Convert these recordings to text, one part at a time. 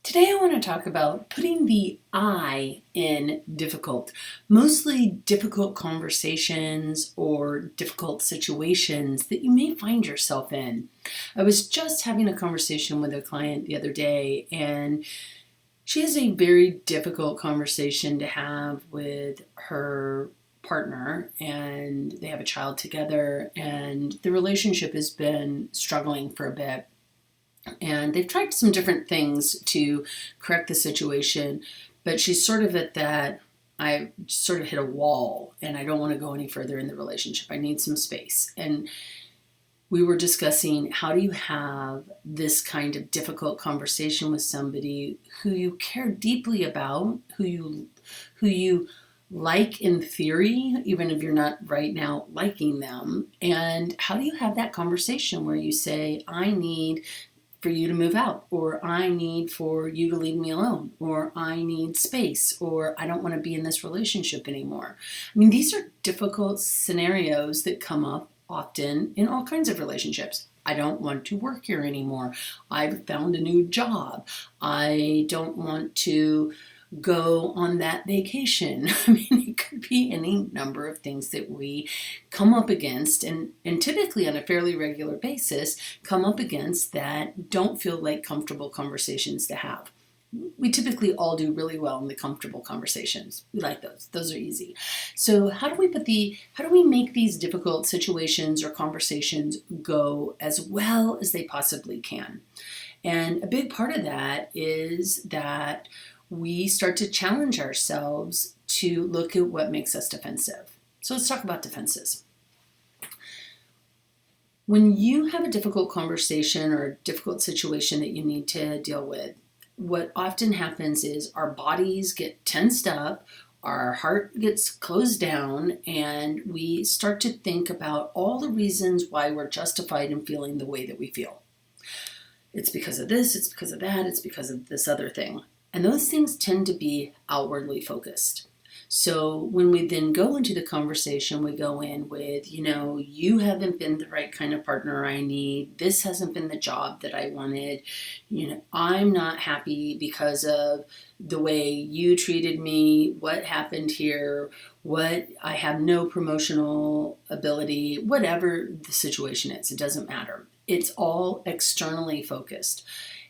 Today I want to talk about putting the I in difficult, mostly difficult conversations or difficult situations that you may find yourself in. I was just having a conversation with a client the other day, and she has a very difficult conversation to have with her partner, and they have a child together, and the relationship has been struggling for a bit. And they've tried some different things to correct the situation, but she's sort of at that, I sort of hit a wall and I don't want to go any further in the relationship. I need some space. And we were discussing, how do you have this kind of difficult conversation with somebody who you care deeply about, who you like in theory, even if you're not right now liking them. And how do you have that conversation where you say, I need for you to move out, or I need for you to leave me alone, or I need space, or I don't want to be in this relationship anymore. I mean, these are difficult scenarios that come up often in all kinds of relationships. I don't want to work here anymore. I've found a new job. I don't want to go on that vacation. I mean, it could be any number of things that we come up against, and typically on a fairly regular basis come up against that don't feel like comfortable conversations to have. We typically all do really well in the comfortable conversations. We like those. Those are easy. So how do we make these difficult situations or conversations go as well as they possibly can? And a big part of that is that we start to challenge ourselves to look at what makes us defensive. So let's talk about defenses. When you have a difficult conversation or a difficult situation that you need to deal with, what often happens is our bodies get tensed up, our heart gets closed down, and we start to think about all the reasons why we're justified in feeling the way that we feel. It's because of this, it's because of that, it's because of this other thing. And those things tend to be outwardly focused. So when we then go into the conversation, we go in with, you haven't been the right kind of partner I need. This hasn't been the job that I wanted. I'm not happy because of the way you treated me, what happened here, I have no promotional ability, whatever the situation is, it doesn't matter. It's all externally focused.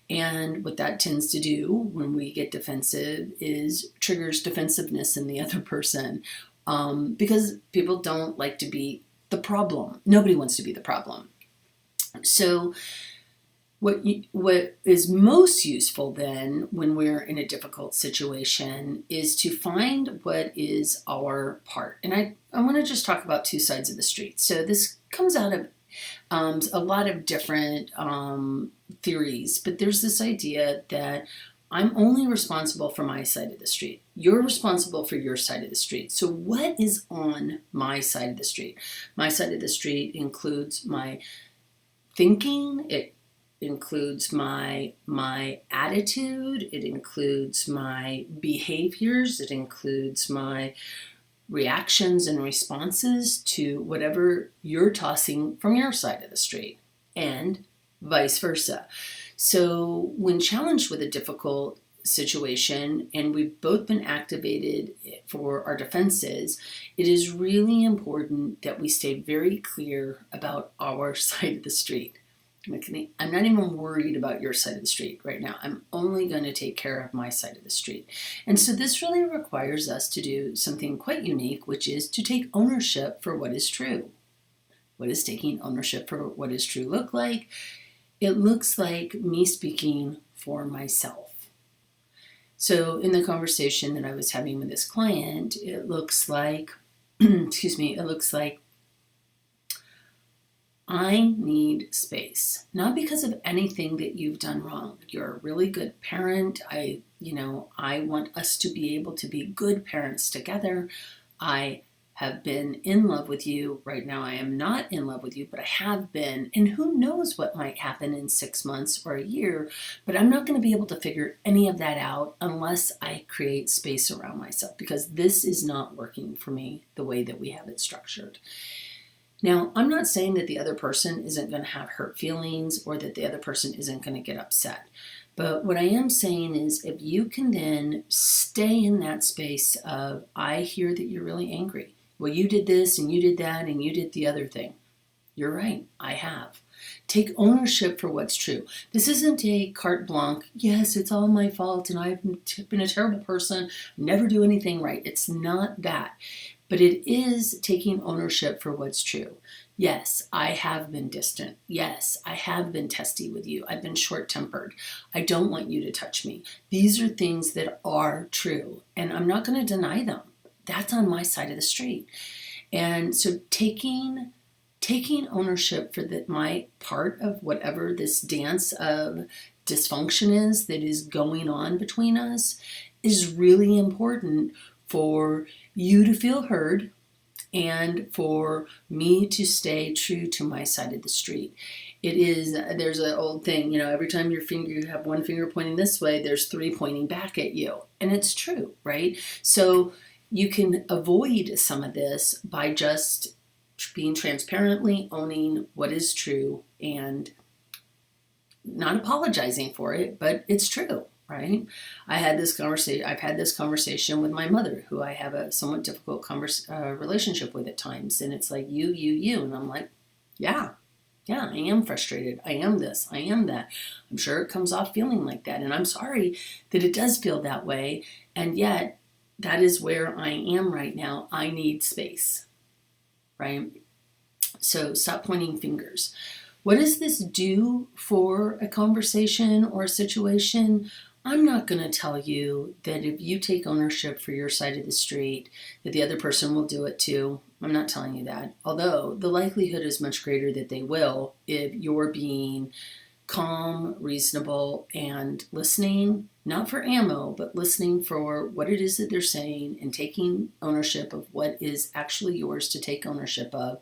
And what that tends to do when we get defensive is triggers defensive-ness in the other person, because people don't like to be the problem. Nobody wants to be the problem. So what is most useful then when we're in a difficult situation is to find what is our part. And I want to just talk about two sides of the street. So this comes out of a lot of different theories, but there's this idea that I'm only responsible for my side of the street. You're responsible for your side of the street. So what is on my side of the street? My side of the street includes my thinking. It includes my attitude. It includes my behaviors. It includes my reactions and responses to whatever you're tossing from your side of the street, and vice versa. So when challenged with a difficult situation and we've both been activated for our defenses, it is really important that we stay very clear about our side of the street. I'm not even worried about your side of the street right now. I'm only going to take care of my side of the street. And so this really requires us to do something quite unique, which is to take ownership for what is true. What does taking ownership for what is true look like? It looks like me speaking for myself. So in the conversation that I was having with this client, it looks like, it looks like I need space, not because of anything that you've done wrong. You're a really good parent. I want us to be able to be good parents together. I have been in love with you. Right now I am not in love with you, but I have been. And who knows what might happen in 6 months or a year, but I'm not going to be able to figure any of that out unless I create space around myself, because this is not working for me the way that we have it structured. Now, I'm not saying that the other person isn't going to have hurt feelings or that the other person isn't going to get upset. But what I am saying is if you can then stay in that space of, I hear that you're really angry. Well, you did this and you did that and you did the other thing. You're right, I have. Take ownership for what's true. This isn't a carte blanche, yes, it's all my fault and I've been a terrible person, never do anything right. It's not that. But it is taking ownership for what's true. Yes, I have been distant. Yes, I have been testy with you. I've been short-tempered. I don't want you to touch me. These are things that are true, and I'm not going to deny them. That's on my side of the street. And so taking ownership for my part of whatever this dance of dysfunction is that is going on between us is really important for you to feel heard and for me to stay true to my side of the street. There's an old thing, every time you have one finger pointing this way, there's three pointing back at you. And it's true, right? So you can avoid some of this by just being transparently owning what is true and not apologizing for it, but it's true, right? I've had this conversation with my mother, who I have a somewhat difficult relationship with at times. And it's like, you. And I'm like, yeah, I am frustrated. I am this, I am that. I'm sure it comes off feeling like that. And I'm sorry that it does feel that way. And yet that is where I am right now. I need space. Right? So stop pointing fingers. What does this do for a conversation or a situation? I'm not going to tell you that if you take ownership for your side of the street, that the other person will do it too. I'm not telling you that. Although the likelihood is much greater that they will if you're being calm, reasonable, and listening, not for ammo, but listening for what it is that they're saying and taking ownership of what is actually yours to take ownership of.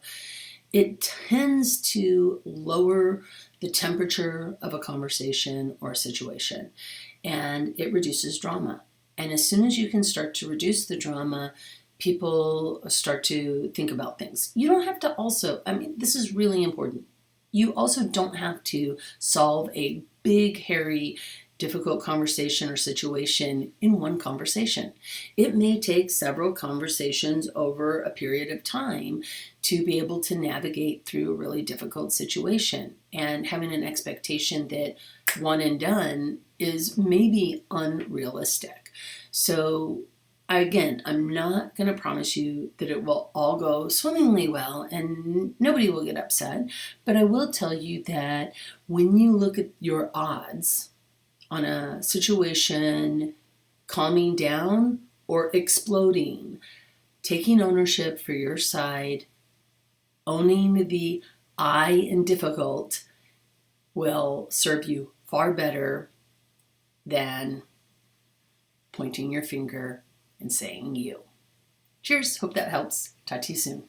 It tends to lower the temperature of a conversation or a situation, and it reduces drama. And as soon as you can start to reduce the drama, people start to think about things. You don't have to this is really important. You also don't have to solve a big, hairy, difficult conversation or situation in one conversation. It may take several conversations over a period of time to be able to navigate through a really difficult situation. And having an expectation that one and done is maybe unrealistic. So again, I'm not going to promise you that it will all go swimmingly well and nobody will get upset, but I will tell you that when you look at your odds on a situation calming down or exploding, taking ownership for your side, owning the I in difficult will serve you far better than pointing your finger and saying you. Cheers. Hope that helps. Talk to you soon.